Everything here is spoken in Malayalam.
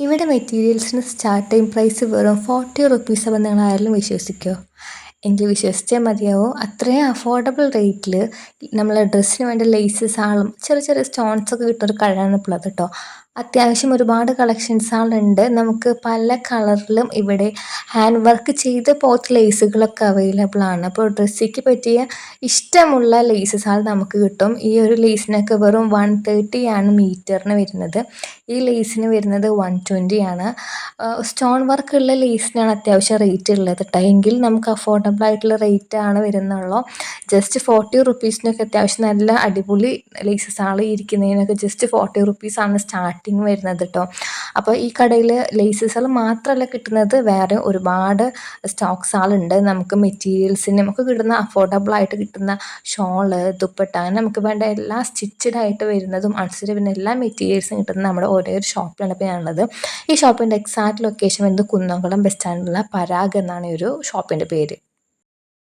ഇവിടെ മെറ്റീരിയൽസിന് സ്റ്റാർട്ടിങ് പ്രൈസ് വെറും 40 റുപ്പീസ് അപ്പോൾ നിങ്ങൾ ആരെങ്കിലും വിശ്വസിക്കുമോ? എങ്കിൽ വിശ്വസിച്ചേ മതിയാവോ. അത്രയും അഫോർഡബിൾ റേറ്റിൽ നമ്മൾ ഡ്രസ്സിന് വേണ്ട ലേസസ് ആളും ചെറിയ ചെറിയ സ്റ്റോൺസൊക്കെ കിട്ടുന്നൊരു കടയാണ് ഇപ്പോൾ ഉള്ളത് കേട്ടോ. അത്യാവശ്യം ഒരുപാട് കളക്ഷൻസ് ആളുണ്ട്. നമുക്ക് പല കളറിലും ഇവിടെ ഹാൻഡ് വർക്ക് ചെയ്ത പോത്ത് ലേസുകളൊക്കെ അവൈലബിൾ ആണ്. അപ്പോൾ ഡ്രസ്സിക്ക് പറ്റിയ ഇഷ്ടമുള്ള ലേസസ് ആൾ നമുക്ക് കിട്ടും. ഈ ഒരു ലേസിനൊക്കെ വെറും 130 ആണ് മീറ്ററിന് വരുന്നത്. ഈ ലേസിന് വരുന്നത് 120 ആണ്. സ്റ്റോൺ വർക്കുള്ള ലേസിനാണ് അത്യാവശ്യം റേറ്റ് ഉള്ളത് കേട്ടോ. എങ്കിൽ നമുക്ക് അഫോർഡബിൾ ആയിട്ടുള്ള റേറ്റ് ആണ് വരുന്നുള്ളൂ. ജസ്റ്റ് 40 റുപ്പീസിനൊക്കെ അത്യാവശ്യം നല്ല അടിപൊളി ലേസസ് ആൾ ഇരിക്കുന്നതിനൊക്കെ ജസ്റ്റ് 40 റുപ്പീസാണ് സ്റ്റാർട്ടിങ് വരുന്നത് കേട്ടോ. അപ്പോൾ ഈ കടയിൽ ലേസസുകൾ മാത്രമല്ല കിട്ടുന്നത്, വേറെ ഒരുപാട് സ്റ്റോക്സ് ആളുണ്ട്. നമുക്ക് മെറ്റീരിയൽസിന് നമുക്ക് കിട്ടുന്ന അഫോർഡബിൾ ആയിട്ട് കിട്ടുന്ന ഷോള്, ദുപ്പട്ട, അങ്ങനെ നമുക്ക് വേണ്ട എല്ലാ സ്റ്റിച്ചഡ് ആയിട്ട് വരുന്നതും അൺസ്റ്റിച്ചഡ് പിന്നെ എല്ലാ മെറ്റീരിയൽസും കിട്ടുന്നത് നമ്മുടെ ഒരേ ഒരു ഷോപ്പിലാണ് ഇപ്പോൾ ഞാനുള്ളത്. ഈ ഷോപ്പിൻ്റെ എക്സാക്ട് ലൊക്കേഷൻ വരുന്നത് കുന്നംകുളം ബസ് സ്റ്റാൻഡിലുള്ള പരാഗ് എന്നാണ് ഈ ഒരു ഷോപ്പിൻ്റെ പേര്.